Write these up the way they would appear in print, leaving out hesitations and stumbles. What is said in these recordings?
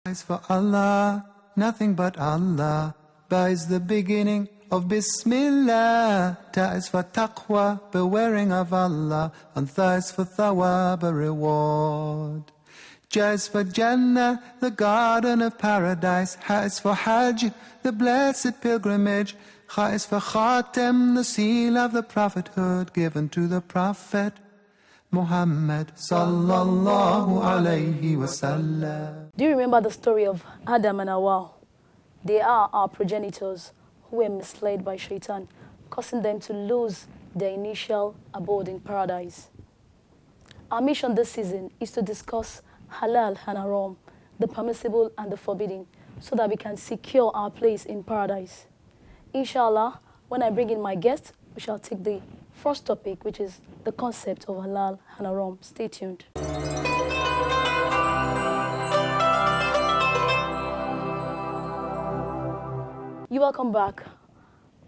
Is for Allah, nothing but Allah. Ba is the beginning of Bismillah. Ta is for taqwa, bewaring of Allah. And Tha is for thawab, a reward. Ja is for Jannah, the garden of paradise. Ha is for Hajj, the blessed pilgrimage. Kha is for Khatem, the seal of the prophethood given to the Prophet Muhammad sallallahu alayhi wasallam. Do you remember the story of Adam and Hawa? They are our progenitors who were misled by Shaitan, causing them to lose their initial abode in paradise. Our mission this season is to discuss Halal and Haram, the permissible and the forbidden, so that we can secure our place in paradise. Inshallah, when I bring in my guest, we shall take the first topic, which is the concept of Halal and Haram. Stay tuned. You welcome back.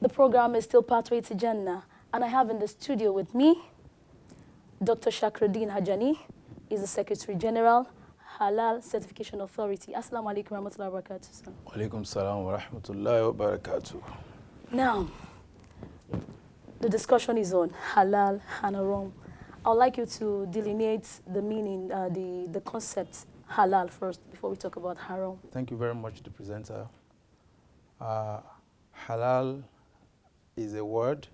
The program is still Pathway to Jannah, and I have in the studio with me Dr. Shairuddeen Ajani. Is the Secretary General, Halal Certification Authority. Assalamu alaikum wa rahmatullahi wa barakatuh. Wa alaikum salam wa rahmatullahi wa barakatuh. Now, the discussion is on Halal and Haram. I would like you to delineate the meaning, the concept Halal first before we talk about Haram. Thank you very much, the presenter. Halal is a word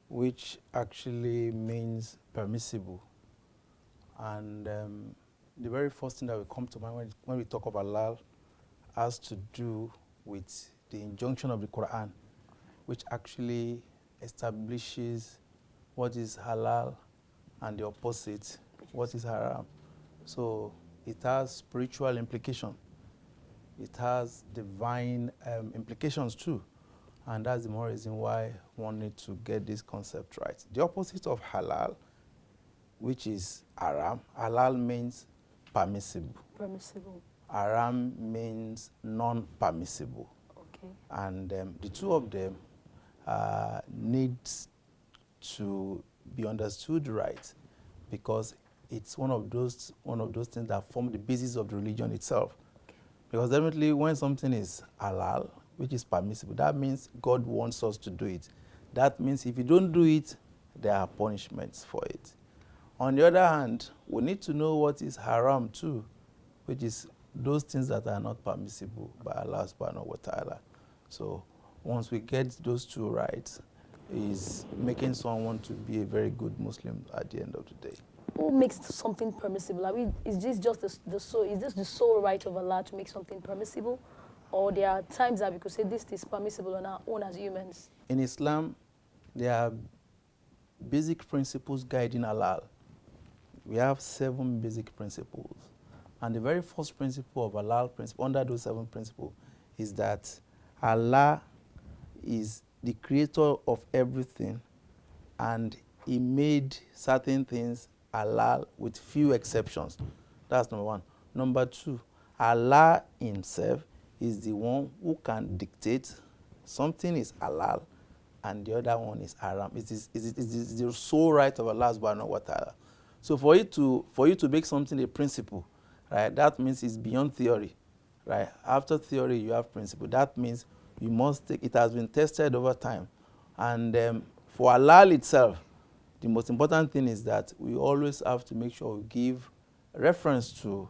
which actually means permissible. And the very first thing that will come to mind when we talk of halal has to do with the injunction of the Quran, which actually establishes what is halal and the opposite, what is haram. So it has spiritual implication. It has divine implications too. And that's the more reason why one needs to get this concept right. The opposite of halal, which is haram. Halal means permissible. Permissible. Haram means non-permissible. Okay. And the two of them needs to be understood right, because it's one of those things that form the basis of the religion itself. Okay. Because definitely when something is halal, which is permissible, that means God wants us to do it. That means if you don't do it, there are punishments for it. On the other hand, we need to know what is haram too, which is those things that are not permissible by Allah subhanahu wa ta'ala. So once we get those two right, is making someone to be a very good Muslim at the end of the day. Who makes something permissible? Is this just the sole? Is this the sole right of Allah to make something permissible, or there are times that we could say this is permissible on our own as humans? In Islam, there are basic principles guiding halal. We have 7 basic principles. And the very first principle of halal principle, under those 7 principles, is that Allah is the creator of everything, and he made certain things halal with few exceptions. That's number 1. Number 2, Allah himself is the one who can dictate something is halal and the other one is haram. It is the sole right of Allah subhanahu wa ta'ala. So for you to make something a principle, right, that means it's beyond theory, right? After theory, you have principle. That means you must take, it has been tested over time. And for halal itself, the most important thing is that we always have to make sure we give reference to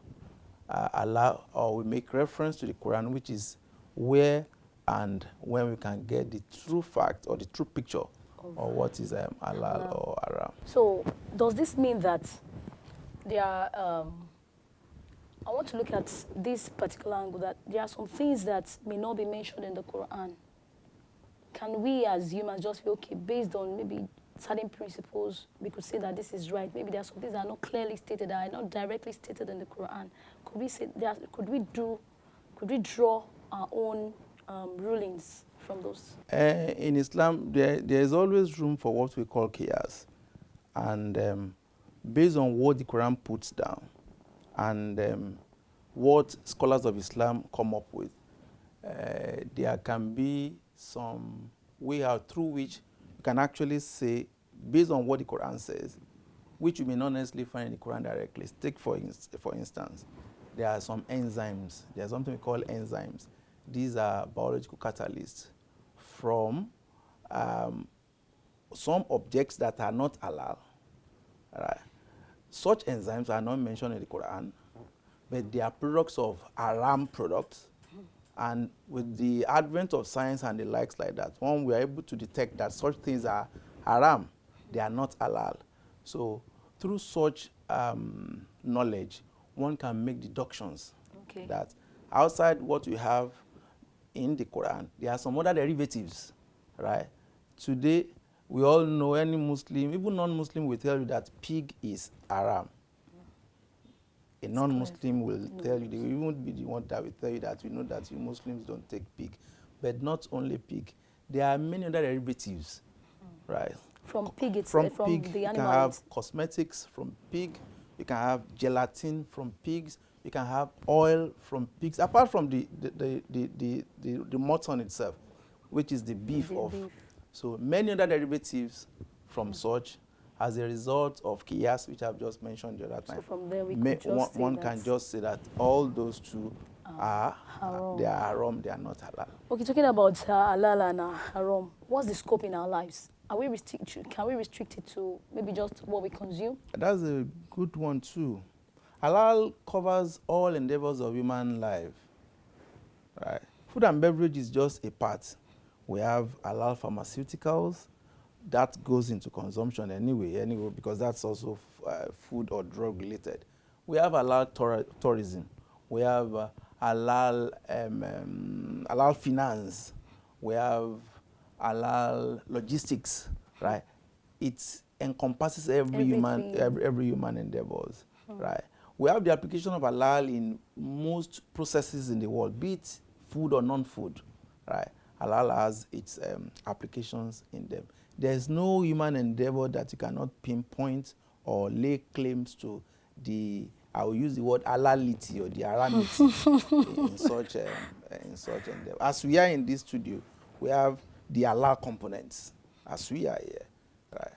Allah, or we make reference to the Quran, which is where and when we can get the true fact or the true picture of what is halal or haram. So does this mean that there are, I want to look at this particular angle, that there are some things that may not be mentioned in the Quran. Can we as humans just be okay, based on maybe certain principles, we could say that this is right? Maybe there are some things that are not clearly stated, that are not directly stated in the Quran. Could we say that, could we draw our own rulings from those? In Islam, there is always room for what we call qiyas. And based on what the Quran puts down and what scholars of Islam come up with, there can be some way out through which you can actually say, based on what the Quran says, which you may not necessarily find in the Quran directly. Take for instance, there are some enzymes. There's something we call enzymes. These are biological catalysts from some objects that are not halal. Right? Such enzymes are not mentioned in the Quran, but they are products of Haram products. And with the advent of science and the likes like that, one, we are able to detect that such things are Haram. They are not halal. So through such knowledge, one can make deductions that outside what we have in the Quran, there are some other derivatives, right? Today, we all know any Muslim, even non-Muslim, will tell you that pig is haram. A non-Muslim will tell you, they will even be the one that will tell you that we know that you Muslims don't take pig. But not only pig, there are many other derivatives, right? From pig from from pig, the you animal. can have cosmetics from pig, you can have gelatin from pigs, you can have oil from pigs, apart from the mutton itself, which is the beef of. So many other derivatives from such as a result of qiyas, which I've just mentioned the other time. So from there we could just one can just say that all those two are haram. They are haram, they are not halal. Okay, talking about halal and haram, what's the scope in our lives? Can we restrict it to maybe just what we consume? That's a good one too. Halal covers all endeavors of human life. Right? Food and beverage is just a part. We have halal pharmaceuticals. That goes into consumption anyway, because that's also food or drug related. We have halal tourism. We have halal finance. We have halal logistics, right? It encompasses every human endeavors, right? We have the application of halal in most processes in the world, be it food or non-food, right? Halal has its applications in them. There's no human endeavor that you cannot pinpoint or lay claims to I will use the word halality or the haramity in such endeavor. As we are in this studio, we have the halal components, as we are here, right?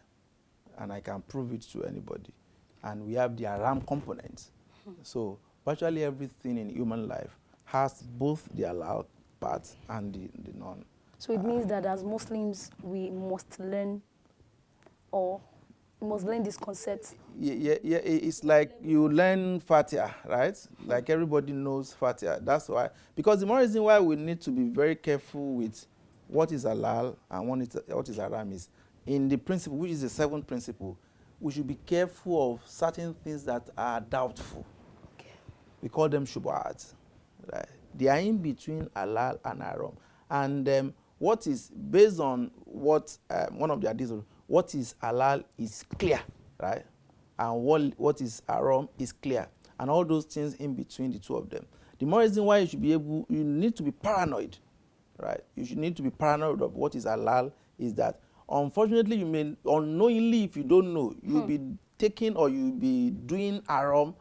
And I can prove it to anybody. And we have the haram components. So virtually everything in human life has both the halal part and the non. So it means that as Muslims, we must learn this concept. Yeah, it's like you learn Fatiha, right? Like everybody knows Fatiha. That's why, because the more reason why we need to be very careful with what is halal and what is haram is, in the principle, which is the seventh principle, we should be careful of certain things that are doubtful. Okay. We call them shubuhat, right? They are in between halal and haram. And what is, based on what one of the hadiths, what is halal is clear, right? And what is haram is clear. And all those things in between the two of them. The more reason why you need to be paranoid, right? You should need to be paranoid of what is halal is that, unfortunately, you may unknowingly, if you don't know, you'll be taking or you'll be doing haram,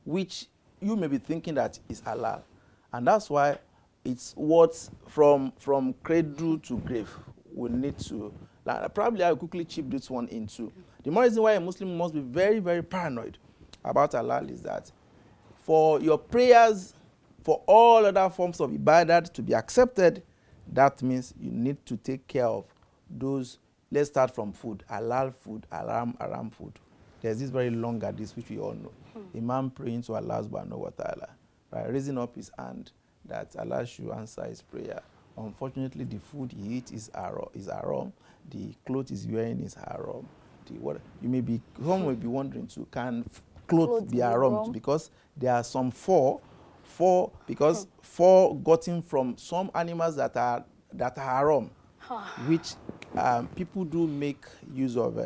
which you may be thinking that is halal. And that's why it's what's from cradle to grave. We need to, probably I'll quickly chip this one into. The more reason why a Muslim must be very, very paranoid about halal is that for your prayers, for all other forms of ibadah to be accepted, that means you need to take care of those. Let's start from food, halal food, haram food. There's this very long hadith which we all know. Imam praying to Allah subhanahu wa ta'ala, right, raising up his hand that Allah should answer his prayer. Unfortunately, the food he eats is haram. The clothes he's wearing is haram. Someone may be wondering too, can clothes be haram? Because there are some four gotten from some animals that are haram, which people do make use of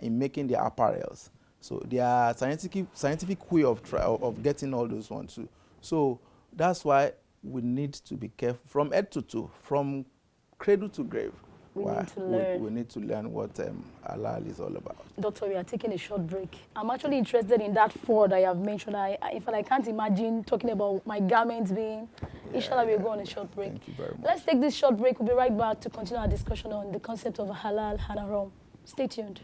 in making their apparels. So there are scientific way of getting all those ones too. So that's why we need to be careful from head to toe, from cradle to grave. We need to learn what halal is all about. Doctor, we are taking a short break. I'm actually interested in that four that you have mentioned. In fact, I can't imagine talking about my garments being. Inshallah, we'll go on a short break. Thank you very much. Let's take this short break. We'll be right back to continue our discussion on the concept of halal and haram. Stay tuned.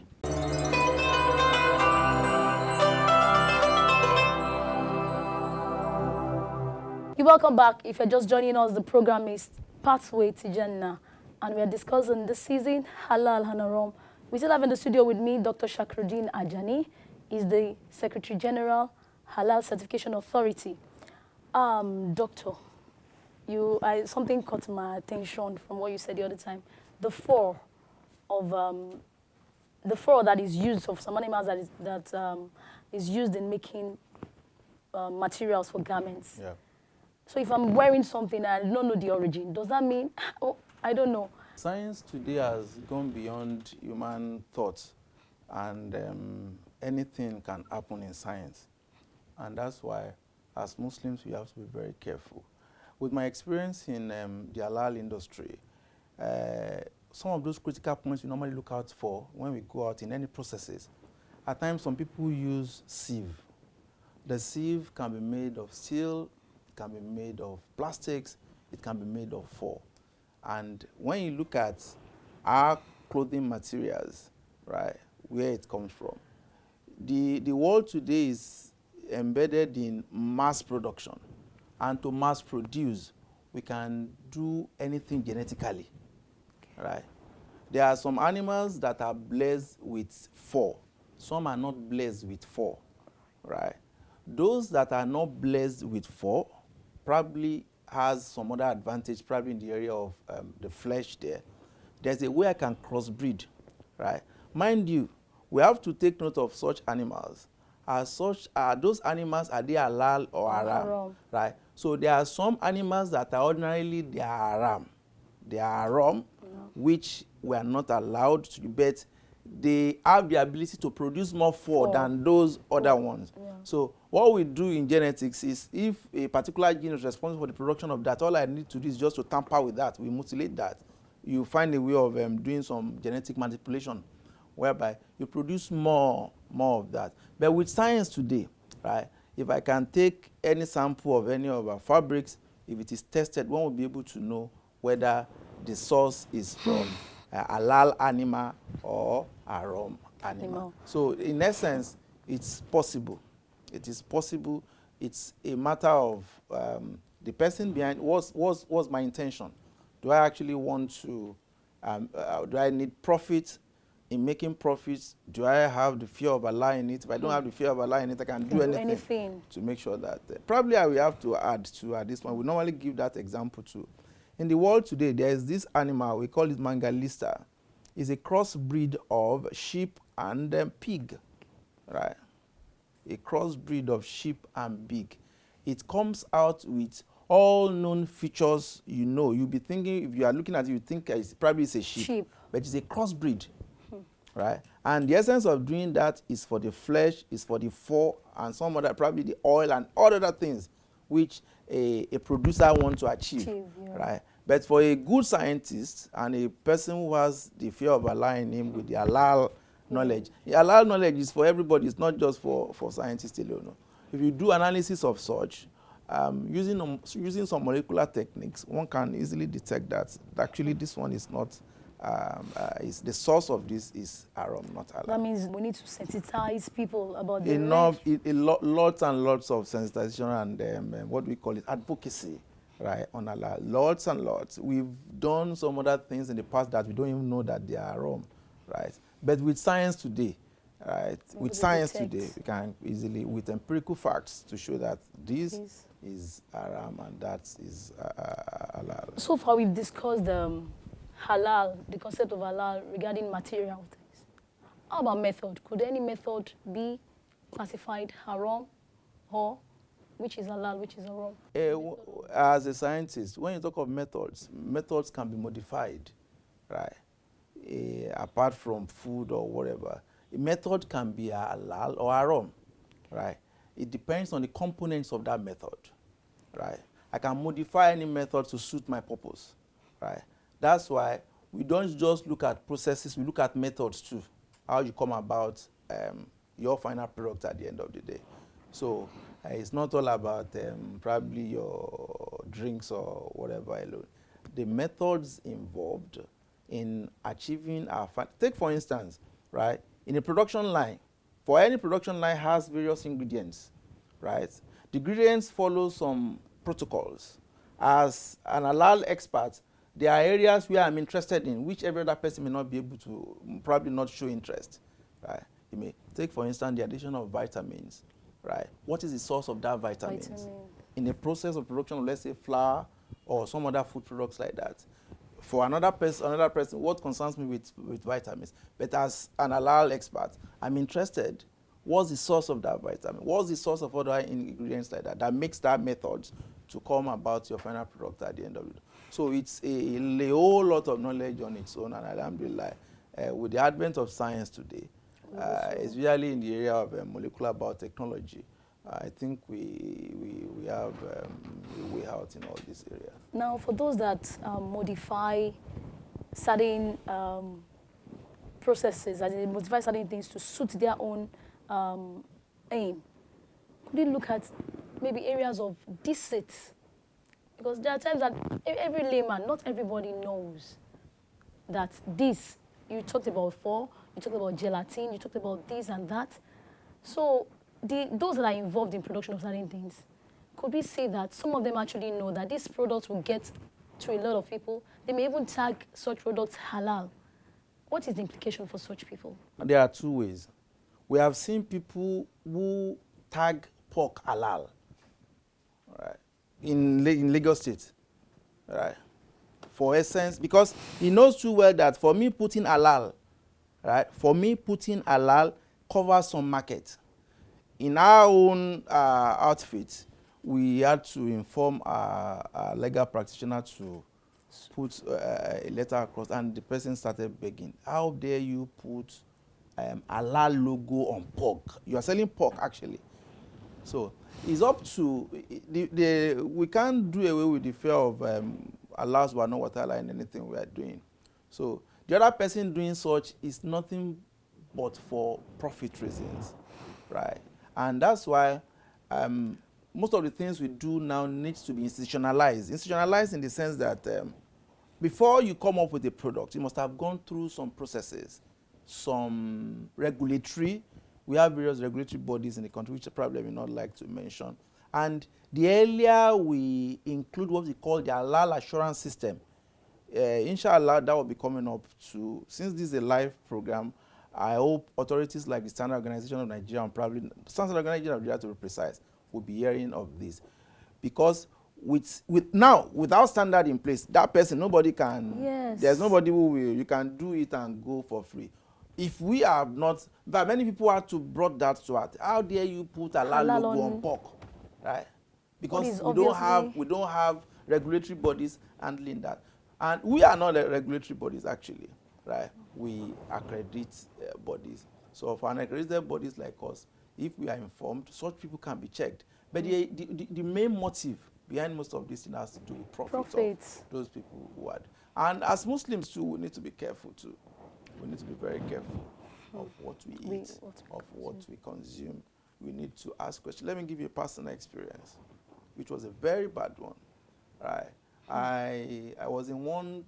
You're welcome back. If you're just joining us, the program is Pathway to Jannah, and we are discussing this season Halal and Haram. We still have in the studio with me Dr. Shairuddeen Ajani. He's the Secretary General, Halal Certification Authority. Doctor, something caught my attention from what you said the other time. The fur that is used of some animals that is used in making materials for garments. Yeah. So if I'm wearing something and I don't know the origin, does that mean, I don't know. Science today has gone beyond human thought, and anything can happen in science. And that's why, as Muslims, we have to be very careful. With my experience in the halal industry, some of those critical points we normally look out for when we go out in any processes. At times, some people use sieve. The sieve can be made of steel, it can be made of plastics, it can be made of fur. And when you look at our clothing materials, right, where it comes from, the world today is embedded in mass production. And to mass produce, we can do anything genetically, right? There are some animals that are blessed with fur. Some are not blessed with fur, right? Those that are not blessed with fur probably has some other advantage, probably in the area of the flesh there. There's a way I can crossbreed, right? Mind you, we have to take note of such animals. As such, those animals, are they halal or haram, right? So there are some animals that are ordinarily they are haram. They are haram, which we are not allowed to, but they have the ability to produce more fur than those other ones. Yeah. So what we do in genetics is, if a particular gene is responsible for the production of that, all I need to do is just to tamper with that. We mutilate that. You find a way of doing some genetic manipulation, whereby you produce more of that. But with science today, right, if I can take any sample of any of our fabrics, if it is tested, one will be able to know whether the source is from halal animal or haram animal. So in essence, it's possible. It is possible. It's a matter of the person behind. What's my intention? Do I actually want to, do I need profit? In making profits, do I have the fear of Allah in it? If I don't have the fear of Allah in it, I can do anything to make sure that. Probably I will have to add to at this point. We normally give that example too. In the world today, there is this animal, we call it mangalista. It's a crossbreed of sheep and pig, right? A crossbreed of sheep and pig. It comes out with all known features, you know. You'll be thinking, if you are looking at it, you think it's probably a sheep. But it's a crossbreed. Right? And the essence of doing that is for the flesh, is for the fur, and some other, probably the oil and all other things which a producer wants to achieve. Right? But for a good scientist and a person who has the fear of Allah in him with the halal knowledge, the halal knowledge is for everybody, it's not just for scientists alone. No. If you do analysis of such, using some molecular techniques, one can easily detect that actually this one is not. Is the source of this is haram, not halal. That means we need to sensitize people about the lots and lots of sensitization and what we call it, advocacy, right, on halal. Lots and lots. We've done some other things in the past that we don't even know that they are haram, right? But with science today, right, we can easily, with empirical facts, to show that this is haram and that is halal. So far, we've discussed halal, the concept of halal regarding material things. How about method? Could any method be classified haram, or which is halal, which is haram? As a scientist, when you talk of methods can be modified, right? Apart from food or whatever, a method can be halal or haram, right? It depends on the components of that method, right? I can modify any method to suit my purpose, right? That's why we don't just look at processes, we look at methods too, how you come about your final product at the end of the day. So it's not all about probably your drinks or whatever alone. The methods involved in achieving our take for instance, right, in a production line, for any production line has various ingredients, right? The ingredients follow some protocols. As an halal expert, there are areas where I'm interested in, which every other person may not be able to, probably not show interest. Right? You may take, for instance, the addition of vitamins. Right? What is the source of that vitamins? In the process of production of, let's say, flour or some other food products like that. For another person, what concerns me with vitamins? But as an halal expert, I'm interested. What's the source of that vitamin? What's the source of other ingredients like that makes that method to come about your final product at the end of it? So it's a whole lot of knowledge on its own, and alhamdulillah, with the advent of science today, especially in the area of molecular biotechnology, I think we have a way out in all this area. Now, for those that modify certain processes, as they modify certain things to suit their own aim, could you look at maybe areas of deceit? Because there are times that every layman, not everybody knows that this, you talked about before, you talked about gelatin, you talked about this and that. So those that are involved in production of certain things, could we say that some of them actually know that these products will get to a lot of people? They may even tag such products halal. What is the implication for such people? There are two ways. We have seen people who tag pork halal, right, in Lagos State, right, for essence, because he knows too well that for me putting halal, right, covers some market. In our own outfit, we had to inform our legal practitioner to put a letter across, and the person started begging, how dare you put halal logo on pork? You are selling pork, actually. So it's up to, we can't do away with the fear of Allah subhanahu wa ta'ala in anything we are doing. So the other person doing such is nothing but for profit reasons, right? And that's why most of the things we do now needs to be institutionalized. Institutionalized in the sense that before you come up with a product, you must have gone through some processes, some regulatory. We have various regulatory bodies in the country, which I probably will not like to mention. And the earlier we include what we call the halal assurance system, inshallah, that will be coming up to, since this is a live program, I hope authorities like the Standard Organization of Nigeria, and probably Standard Organization of Nigeria to be precise, will be hearing of this. Because without standard in place, that person, nobody can, there's nobody who will, you can do it and go for free. If we have not, but many people have to brought that to us. How dare you put a halal logo on pork, right? Because we don't have regulatory bodies handling that. And we are not regulatory bodies, actually, right? We accredit bodies. So for unaccredited bodies like us, if we are informed, such people can be checked. But the main motive behind most of this thing has to do with profits. Of those people who had. And as Muslims too, we need to be careful too. We need to be very careful of what we eat, of what we consume. We need to ask questions. Let me give you a personal experience, which was a very bad one. Right? I was in one,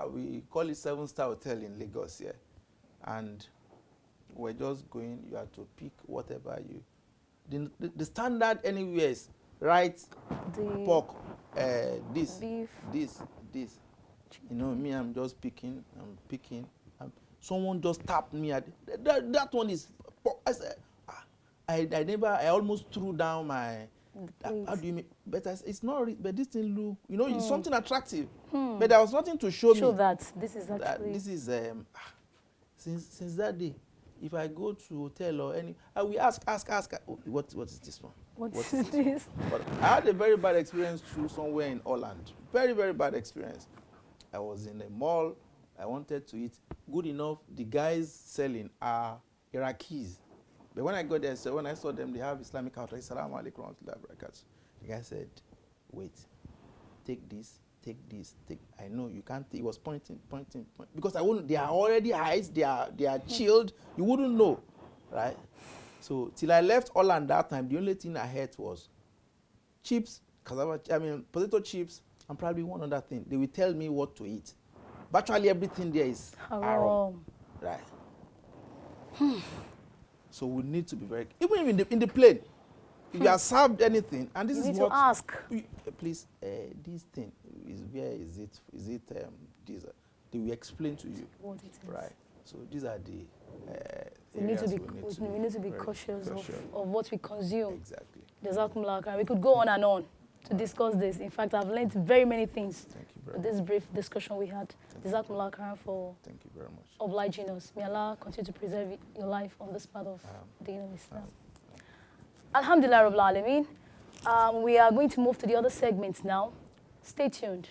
we call it 7-star hotel in Lagos here. And we're just going, you have to pick whatever you, the standard anywhere is, right, pork, this, beef, this. You know, me, I'm just picking, someone just tapped me at, that one is pork. I said, I almost threw down my, how do you mean? But it's not, but this thing look, you know, it's something attractive. But there was nothing to show me. That this is actually. This is, since that day, if I go to hotel or any, I will ask, what is this one? What is this? But I had a very bad experience too somewhere in Holland. Very, very bad experience. I was in a mall. I wanted to eat. Good enough, the guys selling are Iraqis. But when I got there, so when I saw them, they have Islamic outfit. Assalamu alaikum wa rahmatullahi wa barakatuh. The guy said, wait, take this. I know you can't. He was pointing. Because I wouldn't. They are already eyes. They are chilled. You wouldn't know, right? So till I left Holland that time, the only thing I had was chips, potato chips, and probably one other thing. They will tell me what to eat. Virtually everything there is haram, right? So we need to be very, even in the plane. If you are served anything, and this You is need what to ask. Please, this thing is where is it? Is it this? They will explain to you. What it is. Right. So these are the We need to areas be very cautious of what we consume. Exactly. Jazakumullah khairan. We could go on to discuss this. In fact, I've learned very many things Thank you very with much. this brief discussion we had. Jazakumullah khairan for Thank you very much. obliging us. May Allah continue to preserve your life on this part of Deen of Islam. Alhamdulillah Rabbil Alameen. We are going to move to the other segments now. Stay tuned.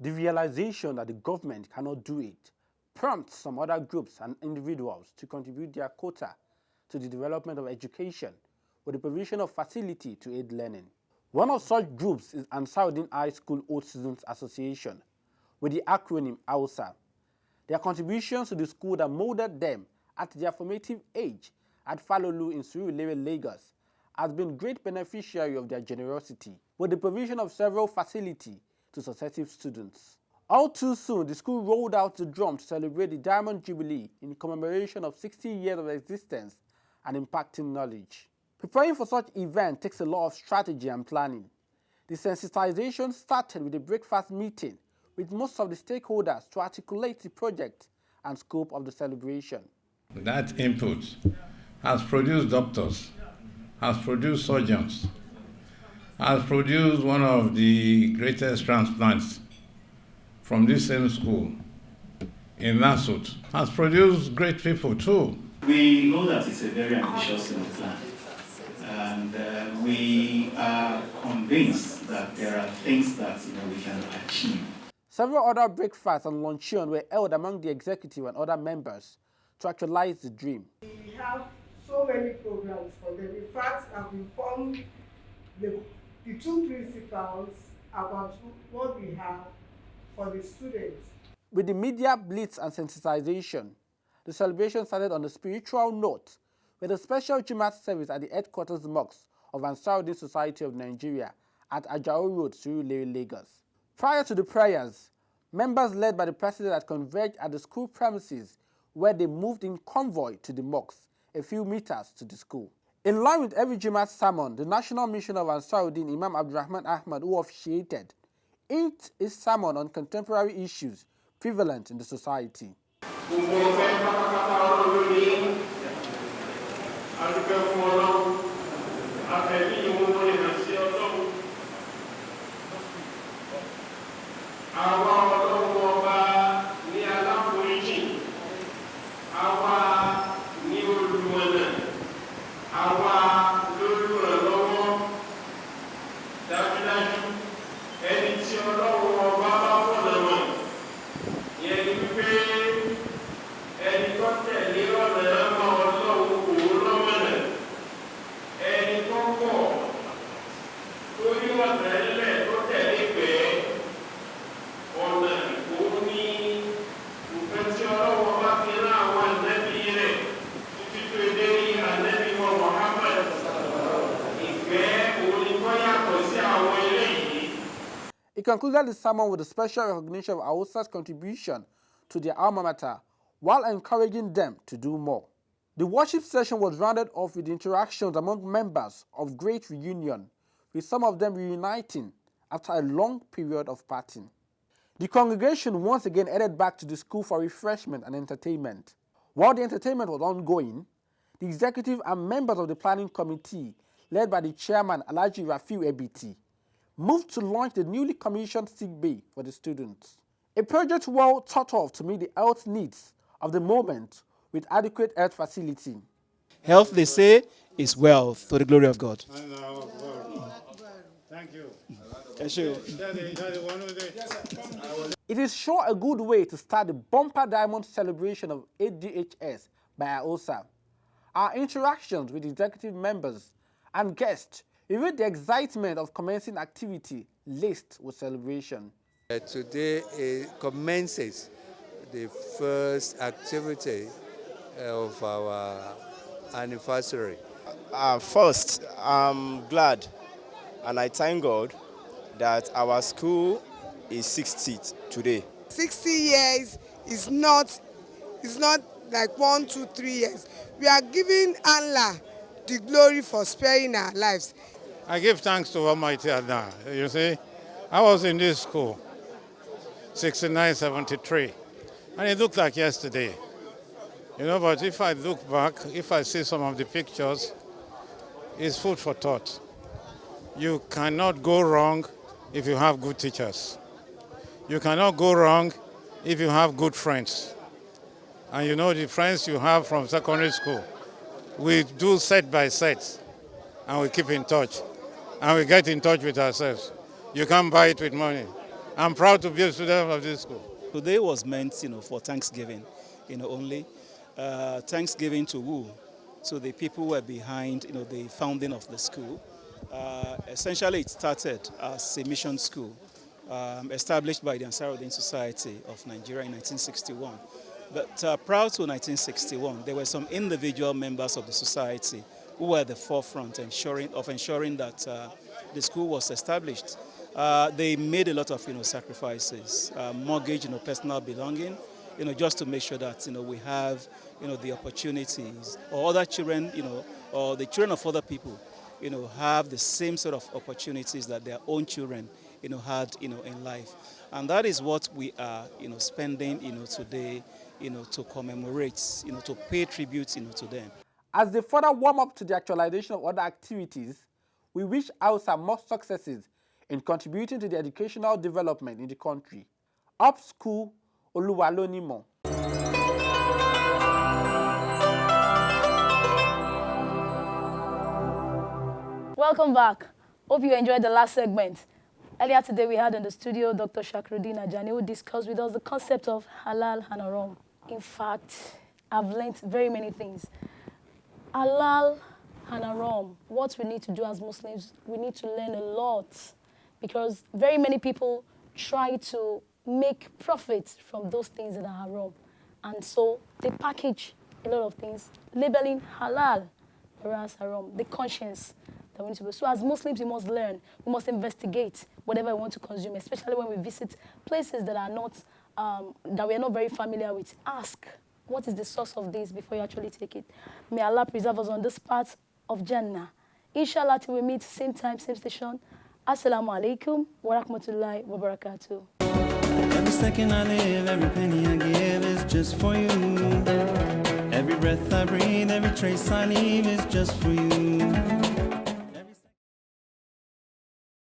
The realization that the government cannot do it prompts some other groups and individuals to contribute their quota to the development of education with the provision of facility to aid learning. One of such groups is Shairuddeen High School Old Students Association, with the acronym AUSA. Their contributions to the school that molded them at their formative age at Falolu in Surulere, Lagos, has been great beneficiary of their generosity, with the provision of several facilities to successive students. All too soon, the school rolled out the drum to celebrate the Diamond Jubilee in commemoration of 60 years of existence and impacting knowledge. Preparing for such event takes a lot of strategy and planning. The sensitization started with a breakfast meeting with most of the stakeholders to articulate the project and scope of the celebration. That input has produced doctors, has produced surgeons, has produced one of the greatest transplants from this same school in Nasut, has produced great people too. We know that it's a very ambitious plan, and we are convinced that there are things that we can achieve. Several other breakfasts and luncheon were held among the executive and other members to actualize the dream. We have so many programs for them. In fact, I've informed the two principals about what we have for the students. With the media blitz and sensitization, the celebration started on a spiritual note with a special Jumat service at the headquarters mosque of Ansarudin Society of Nigeria at Ajao Road, Surulere, Lagos. Prior to the prayers, members led by the president had converged at the school premises where they moved in convoy to the mosque, a few meters to the school. In line with every Jumat sermon, the National Mission of Ansarudin, Imam Abdurrahman Ahmad, who officiated, inked his sermon on contemporary issues prevalent in the society. He concluded the sermon with a special recognition of Hausa's contribution to their alma mater while encouraging them to do more. The worship session was rounded off with interactions among members of great reunion, with some of them reuniting after a long period of parting. The congregation once again headed back to the school for refreshment and entertainment. While the entertainment was ongoing, the executive and members of the planning committee, led by the chairman Alhaji Rafiu Ebiti, moved to launch the newly commissioned sick bay for the students. A project well thought of to meet the health needs of the moment with adequate health facility. Health, they say, is wealth, to the glory of God. Thank you. It is sure a good way to start the bumper diamond celebration of ADHS by AOSA. Our interactions with executive members and guests revealed the excitement of commencing activity laced with celebration. Today it commences the first activity of our anniversary. First, I'm glad and I thank God that our school is 60 today. 60 years is not It's not like 1, 2, 3 years. We are giving Allah the glory for sparing our lives. I give thanks to Almighty Allah. You see, I was in this school, 69, 73, and it looked like yesterday. You know, but if I look back, if I see some of the pictures, it's food for thought. You cannot go wrong if you have good teachers. You cannot go wrong if you have good friends. And you know the friends you have from secondary school, we do set by set, and we keep in touch, and we get in touch with ourselves. You can't buy it with money. I'm proud to be a student of this school. Today was meant, for Thanksgiving, only. Thanksgiving to who? To the people who were behind, the founding of the school. Essentially, it started as a mission school established by the Shairuddeen Society of Nigeria in 1961. But prior to 1961, there were some individual members of the society who were at the forefront ensuring that the school was established. They made a lot of sacrifices, mortgage, personal belonging, just to make sure that we have the opportunities, or other children, or the children of other people, have the same sort of opportunities that their own children had in life. And that is what we are spending today to commemorate, to pay tribute to them. As they further warm up to the actualization of other activities, we wish Hausa more successes in contributing to the educational development in the country. Up school, Oluwalonimo. Welcome back. Hope you enjoyed the last segment. Earlier today, we had in the studio Dr. Shairuddeen Ajani, who discussed with us the concept of Halal and Haram. In fact, I've learned very many things. Halal and Haram, what we need to do as Muslims, we need to learn a lot, because very many people try to make profits from those things that are haram. And so they package a lot of things, labeling halal, whereas haram, the conscience that we need to do. So as Muslims, we must learn, we must investigate whatever we want to consume, especially when we visit places that are not, that we are not very familiar with. Ask, what is the source of this before you actually take it? May Allah preserve us on this part of Jannah. Inshallah, till we meet, same time, same station. Assalamu alaikum wa rahmatullahi wa barakatuh. Every second I live, every penny I give is just for you. Every breath I breathe, every trace I leave is just for you.